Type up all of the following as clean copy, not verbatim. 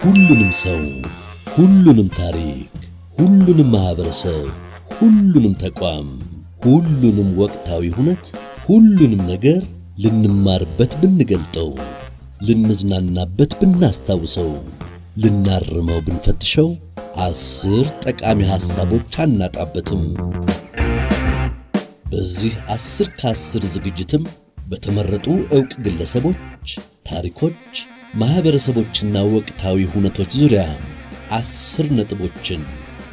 ሁሉንም ሰው፣ ሁሉንም ታሪክ፣ ሁሉንም ማህበረሰብ፣ ሁሉንም ተቋም፣ ሁሉንም ወቅታዊ ሁነት፣ ሁሉንም ነገር ልንማርበት ብንገልጠው፣ ልንዝናናበት ብናስታውሰው፣ ልናርመው ብንፈትሸው 10 ጠቃሚ ሐሳቦች አናጣበትም። በዚህ 10 ከ10 ዝግጅትም በተመረጡ ዕውቅ ግለሰቦች፣ ታሪኮች፣ ማህበረሰቦችና ወቅታዊ ሁነቶች ዙሪያ 10 ነጥቦችን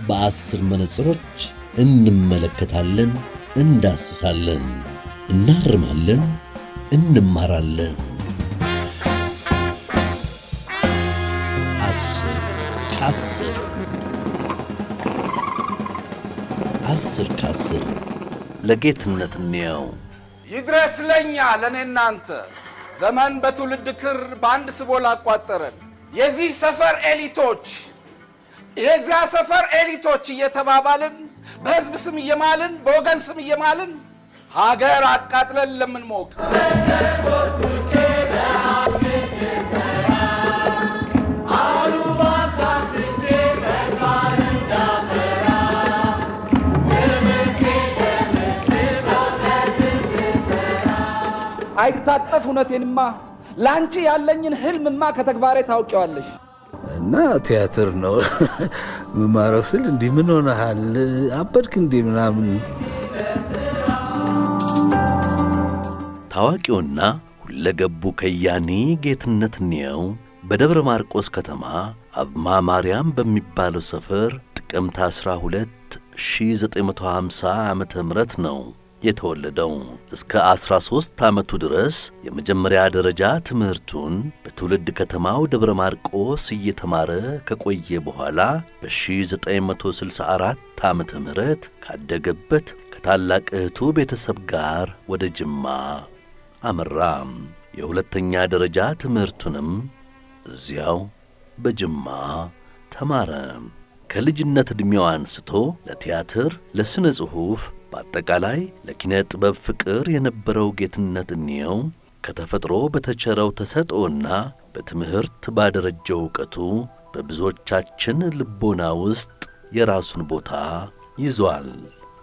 በ10 መነጽሮች እንመለከታለን፣ እንዳስሳለን፣ እናርማለን፣ እንማራለን። 10 ከ10 10 ከ10 ለጌትነት እንየው። ይድረስ ለኛ ለኔናንተ ዘመን በትውልድ ክር በአንድ ስቦ ላቋጠረን የዚህ ሰፈር ኤሊቶች የዚያ ሰፈር ኤሊቶች እየተባባልን በህዝብ ስም እየማልን በወገን ስም እየማልን ሀገር አቃጥለን ለምንሞቅ አይታጠፍ እውነቴንማ ላንቺ ያለኝን ህልምማ ከተግባሬ ታውቂዋለሽ። እና ቲያትር ነው መማረው ስል እንዲህ ምን ሆነሃል አበድክ እንዲህ ምናምን። ታዋቂውና ሁለገቡ ከያኒ ጌትነት እንየው በደብረ ማርቆስ ከተማ አብማ ማርያም በሚባለው ሰፈር ጥቅምት 12 1950 ዓመተ ምህረት ነው የተወለደው። እስከ 13 ዓመቱ ድረስ የመጀመሪያ ደረጃ ትምህርቱን በትውልድ ከተማው ደብረ ማርቆስ እየተማረ ከቆየ በኋላ በ1964 ዓመተ ምህረት ካደገበት ከታላቅ እህቱ ቤተሰብ ጋር ወደ ጅማ አመራ። የሁለተኛ ደረጃ ትምህርቱንም እዚያው በጅማ ተማረ። ከልጅነት ዕድሜው አንስቶ ለቲያትር፣ ለሥነ ጽሑፍ በአጠቃላይ ለኪነ ጥበብ ፍቅር የነበረው ጌትነት እንየው ከተፈጥሮ በተቸረው ተሰጥኦና በትምህርት ባደረጀው ዕውቀቱ በብዙዎቻችን ልቦና ውስጥ የራሱን ቦታ ይዟል።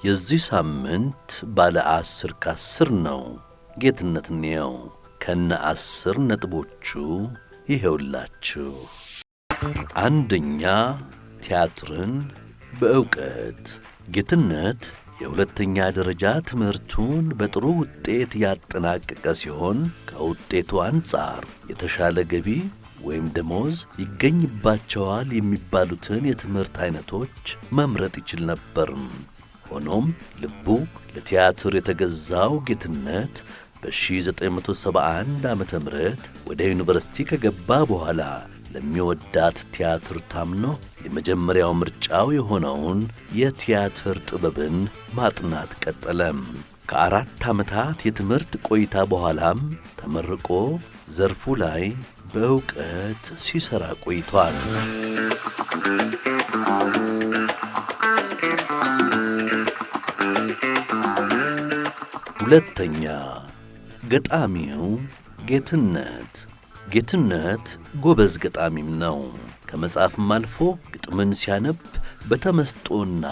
የዚህ ሳምንት ባለ 10 ከ10 ነው። ጌትነት እንየው ከነ 10 ነጥቦቹ ይሄውላችሁ። አንደኛ፣ ቲያትርን በዕውቀት። ጌትነት የሁለተኛ ደረጃ ትምህርቱን በጥሩ ውጤት ያጠናቀቀ ሲሆን ከውጤቱ አንጻር የተሻለ ገቢ ወይም ደሞዝ ይገኝባቸዋል የሚባሉትን የትምህርት አይነቶች መምረጥ ይችል ነበር። ሆኖም ልቡ ለቲያትር የተገዛው ጌትነት በ1971 ዓመተ ምህረት ወደ ዩኒቨርሲቲ ከገባ በኋላ ለሚወዳት ቲያትር ታምኖ የመጀመሪያው ምርጫው የሆነውን የቲያትር ጥበብን ማጥናት ቀጠለ። ከ4 ዓመታት የትምህርት ቆይታ በኋላም ተመርቆ ዘርፉ ላይ በዕውቀት ሲሰራ ቆይቷል። ሁለተኛ፣ ገጣሚው ጌትነት። ጌትነት ጎበዝ ገጣሚም ነው። ከመጽሐፍም አልፎ ግጥምን ሲያነብ በተመስጦና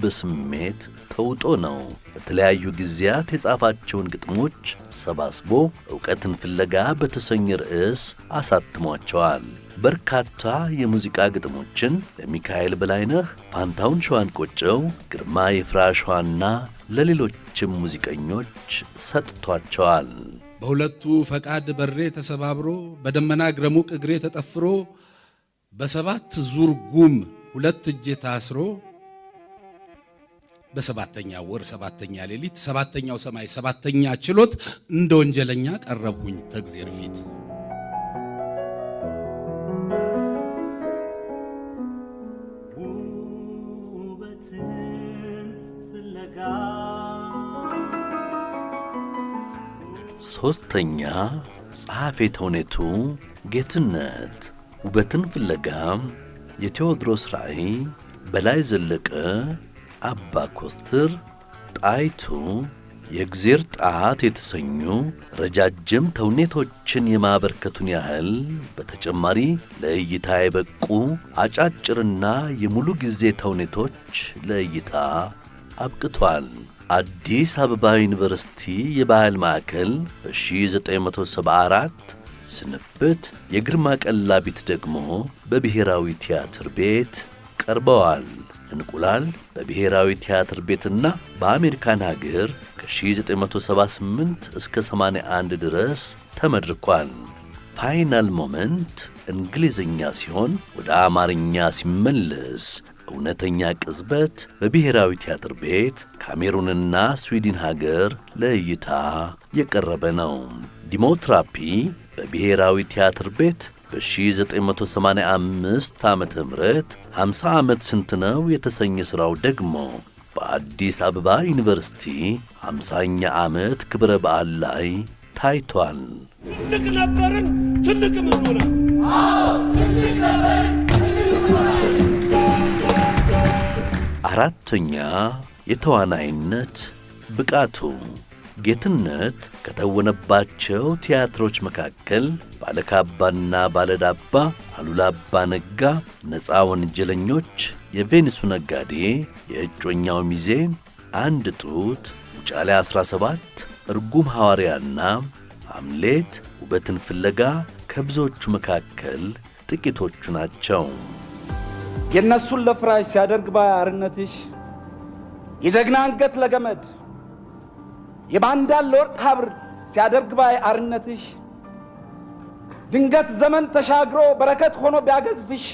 በስሜት ተውጦ ነው። በተለያዩ ጊዜያት የጻፋቸውን ግጥሞች ሰባስቦ ዕውቀትን ፍለጋ በተሰኘ ርዕስ አሳትሟቸዋል። በርካታ የሙዚቃ ግጥሞችን ለሚካኤል በላይነህ፣ ፋንታውን ሸዋንቆጨው፣ ግርማ ይፍራሸዋና ለሌሎችም ሙዚቀኞች ሰጥቷቸዋል። በሁለቱ ፈቃድ በሬ ተሰባብሮ በደመና ግረሙቅ እግሬ ተጠፍሮ በ7 ዙር ጉም 2 እጄ ታስሮ በ7ኛ ወር 7ኛ ሌሊት 7ኛው ሰማይ 7ኛ ችሎት እንደ ወንጀለኛ ቀረብኩኝ ተግዜር ፊት። ሶስተኛ፣ ጸሐፌ ተውኔቱ ጌትነት። ውበትን ፍለጋ፣ የቴዎድሮስ ራእይ፣ በላይ ዘለቀ፣ አባ ኮስትር፣ ጣይቱ፣ የእግዚአብሔር ጣት የተሰኙ ረጃጅም ተውኔቶችን የማበርከቱን ያህል በተጨማሪ ለእይታ የበቁ አጫጭርና የሙሉ ጊዜ ተውኔቶች ለእይታ አብቅቷል። አዲስ አበባ ዩኒቨርሲቲ የባህል ማዕከል በ1974 ስንብት፣ የግርማ ቀላቢት ደግሞ በብሔራዊ ቲያትር ቤት ቀርበዋል። እንቁላል በብሔራዊ ቲያትር ቤትና በአሜሪካን ሀገር ከ1978 እስከ 81 ድረስ ተመድርኳል። ፋይናል ሞመንት እንግሊዝኛ ሲሆን ወደ አማርኛ ሲመለስ እውነተኛ ቅጽበት በብሔራዊ ቲያትር ቤት ካሜሩንና ስዊድን ሀገር ለእይታ የቀረበ ነው። ዲሞትራፒ በብሔራዊ ቲያትር ቤት በ1985 ዓመተ ምህረት 50 ዓመት ስንት ነው የተሰኘ ሥራው ደግሞ በአዲስ አበባ ዩኒቨርሲቲ 50ኛ ዓመት ክብረ በዓል ላይ ታይቷል። ትልቅ ነበርን ትልቅ ምን ሆነ? ትልቅ ነበርን ትልቅ ሆነ። አራተኛ የተዋናይነት ብቃቱ። ጌትነት ከተወነባቸው ቲያትሮች መካከል ባለካባና ባለዳባ፣ አሉላ አባ ነጋ፣ ነፃ ወንጀለኞች፣ የቬኒሱ ነጋዴ፣ የእጮኛው ሚዜ፣ አንድ ጡት፣ ውጫሌ 17፣ እርጉም ሐዋርያና አምሌት፣ ውበትን ፍለጋ ከብዙዎቹ መካከል ጥቂቶቹ ናቸው። የነሱን ለፍራሽ ሲያደርግ ባይ አርነትሽ፣ የጀግና አንገት ለገመድ የባንዳን ለወርቅ ሐብር ሲያደርግ ባይ አርነትሽ፣ ድንገት ዘመን ተሻግሮ በረከት ሆኖ ቢያገዝፍሽ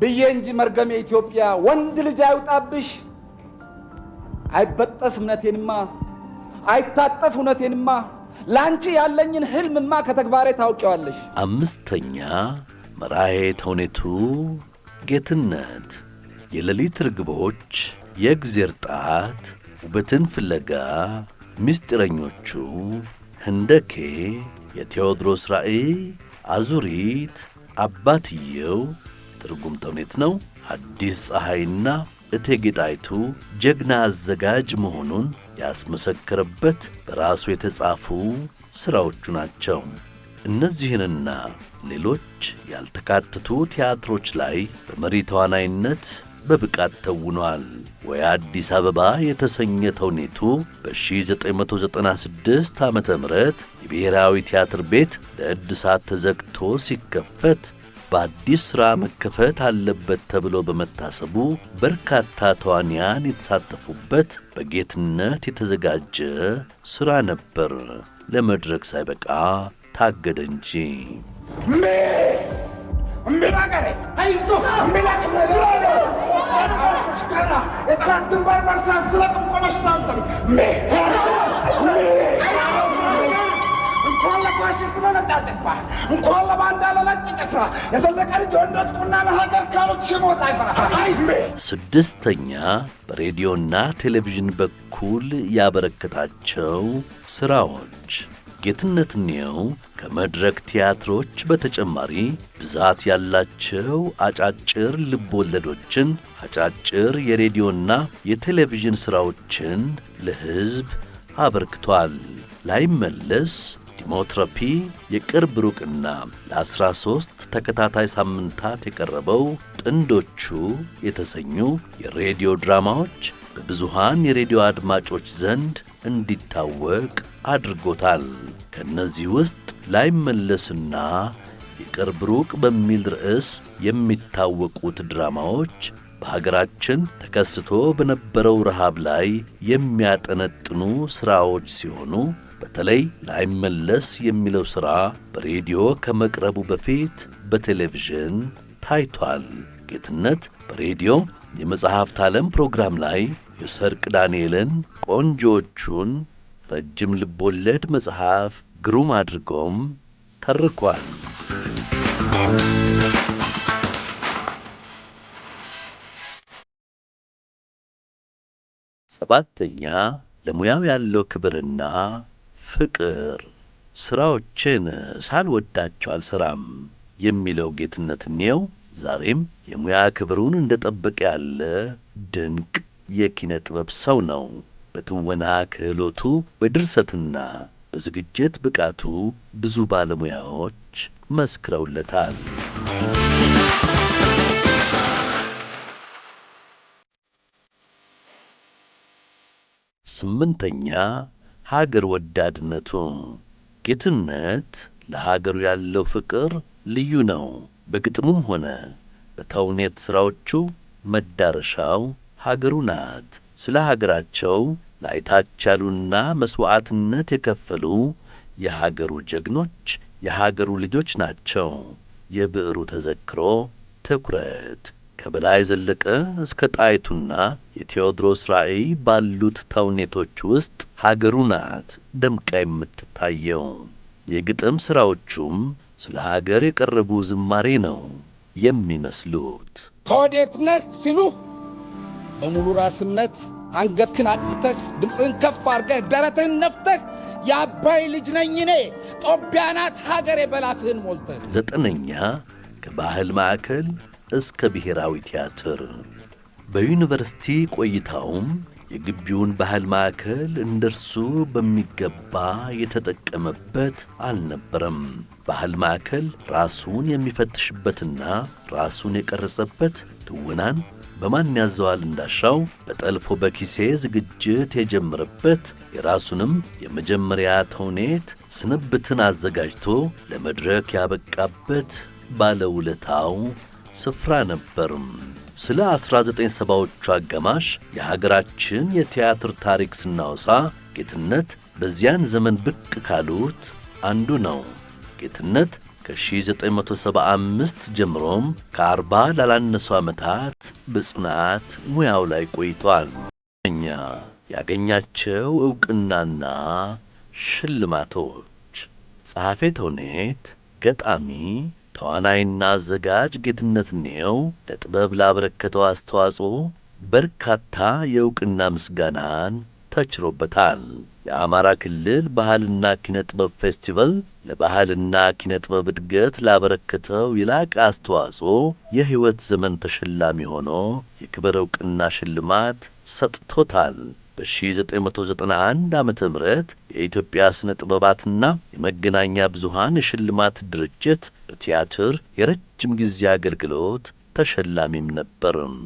ብዬ እንጂ መርገም የኢትዮጵያ ወንድ ልጅ አይውጣብሽ። አይበጠስ እምነቴንማ አይታጠፍ እውነቴንማ ላንቺ ያለኝን ህልምማ ከተግባሬ ታውቂዋለሽ። አምስተኛ መራሄ ተውኔቱ ጌትነት። የሌሊት ርግቦች፣ የእግዜር ጣት፣ ውበትን ፍለጋ፣ ምስጢረኞቹ፣ ህንደኬ፣ የቴዎድሮስ ራእይ፣ አዙሪት፣ አባትየው ትርጉም ተውኔት ነው። አዲስ ፀሐይና እቴጌ ጣይቱ ጀግና አዘጋጅ መሆኑን ያስመሰከረበት በራሱ የተጻፉ ሥራዎቹ ናቸው። እነዚህንና ሌሎች ያልተካተቱ ቲያትሮች ላይ በመሪ ተዋናይነት በብቃት ተውኗል። ወይ አዲስ አበባ የተሰኘ ተውኔቱ በ1996 ዓመተ ምህረት የብሔራዊ ቲያትር ቤት ለእድሳት ተዘግቶ ሲከፈት በአዲስ ሥራ መከፈት አለበት ተብሎ በመታሰቡ በርካታ ተዋንያን የተሳተፉበት በጌትነት የተዘጋጀ ሥራ ነበር። ለመድረክ ሳይበቃ ታገደ እንጂ። የጠላት ግንባር በርሳስ ስለቅም ቆመሽ ታሰብ እንኳን ለፋሽስት ለነጫጭባ እንኳን ለባንዳ ለነጭ ጭፍራ የዘለቀ ልጅ ወንዶች ቁና ለሀገር ካሉት ሽሞት አይፈራ። ስድስተኛ በሬዲዮና ቴሌቪዥን በኩል ያበረከታቸው ሥራዎች ጌትነት እንየው ከመድረክ ቲያትሮች በተጨማሪ ብዛት ያላቸው አጫጭር ልቦለዶችን፣ አጫጭር የሬዲዮና የቴሌቪዥን ሥራዎችን ለሕዝብ አበርክቷል። ላይመለስ፣ ዲሞትራፒ፣ የቅርብ ሩቅና ለ13 ተከታታይ ሳምንታት የቀረበው ጥንዶቹ የተሰኙ የሬዲዮ ድራማዎች በብዙሃን የሬዲዮ አድማጮች ዘንድ እንዲታወቅ አድርጎታል። ከነዚህ ውስጥ ላይመለስና የቅርብ ሩቅ በሚል ርዕስ የሚታወቁት ድራማዎች በሀገራችን ተከስቶ በነበረው ረሃብ ላይ የሚያጠነጥኑ ሥራዎች ሲሆኑ በተለይ ላይመለስ የሚለው ሥራ በሬዲዮ ከመቅረቡ በፊት በቴሌቪዥን ታይቷል። ጌትነት በሬዲዮ የመጽሐፍት ዓለም ፕሮግራም ላይ የሰርቅ ዳንኤልን ቆንጆቹን ረጅም ልቦለድ መጽሐፍ ግሩም አድርጎም ተርኳል። ሰባተኛ ለሙያው ያለው ክብርና ፍቅር። ሥራዎችን ሳልወዳቸው አልሰራም የሚለው ጌትነት እንየው ዛሬም የሙያ ክብሩን እንደጠበቀ ያለ ድንቅ የኪነ ጥበብ ሰው ነው። በትወና ክህሎቱ፣ በድርሰትና በዝግጅት ብቃቱ ብዙ ባለሙያዎች መስክረውለታል። ስምንተኛ ሀገር ወዳድነቱ። ጌትነት ለሀገሩ ያለው ፍቅር ልዩ ነው። በግጥሙም ሆነ በተውኔት ሥራዎቹ መዳረሻው ሀገሩ ናት። ስለ ሀገራቸው ላይታች ያሉና መሥዋዕትነት የከፈሉ የሀገሩ ጀግኖች የሀገሩ ልጆች ናቸው። የብዕሩ ተዘክሮ ትኩረት ከበላይ ዘለቀ እስከ ጣይቱና የቴዎድሮስ ራእይ ባሉት ተውኔቶች ውስጥ ሀገሩ ናት ደምቃ የምትታየው። የግጥም ሥራዎቹም ስለ ሀገር የቀረቡ ዝማሬ ነው የሚመስሉት። ከወዴት ነህ ሲሉህ በሙሉ ራስነት አንገትህን አቅንተህ ድምፅህን ከፍ አድርገህ ደረትህን ነፍተህ የአባይ ልጅ ነኝ እኔ ጦቢያ ናት ሀገሬ በላፍህን ሞልተህ። ዘጠነኛ ከባህል ማዕከል እስከ ብሔራዊ ቲያትር። በዩኒቨርሲቲ ቆይታውም የግቢውን ባህል ማዕከል እንደርሱ በሚገባ የተጠቀመበት አልነበረም። ባህል ማዕከል ራሱን የሚፈትሽበትና ራሱን የቀረጸበት፣ ትወናን በማን ያዘዋል እንዳሻው በጠልፎ በኪሴ ዝግጅት የጀመረበት፣ የራሱንም የመጀመሪያ ተውኔት ስንብትን አዘጋጅቶ ለመድረክ ያበቃበት ባለውለታው ስፍራ ነበርም። ስለ 1970ዎቹ አጋማሽ የሀገራችን የቲያትር ታሪክ ስናወሳ ጌትነት በዚያን ዘመን ብቅ ካሉት አንዱ ነው። ጌትነት ከ1975 ጀምሮም ከ40 ላላነሱ ዓመታት በጽናት ሙያው ላይ ቆይቷል። እኛ ያገኛቸው ዕውቅናና ሽልማቶች ጸሐፌ ተውኔት፣ ገጣሚ፣ ተዋናይና አዘጋጅ ጌትነት እንየው ለጥበብ ላበረከተው አስተዋጽኦ በርካታ የዕውቅና ምስጋናን ተችሮበታል። የአማራ ክልል ባህልና ኪነ ጥበብ ፌስቲቫል ለባህልና ኪነ ጥበብ እድገት ላበረከተው የላቀ አስተዋጽኦ የሕይወት ዘመን ተሸላሚ ሆኖ የክብር ዕውቅና ሽልማት ሰጥቶታል። በ1991 ዓመተ ምህረት የኢትዮጵያ ስነ ጥበባትና የመገናኛ ብዙሃን የሽልማት ድርጅት በቲያትር የረጅም ጊዜ አገልግሎት ተሸላሚም ነበርም።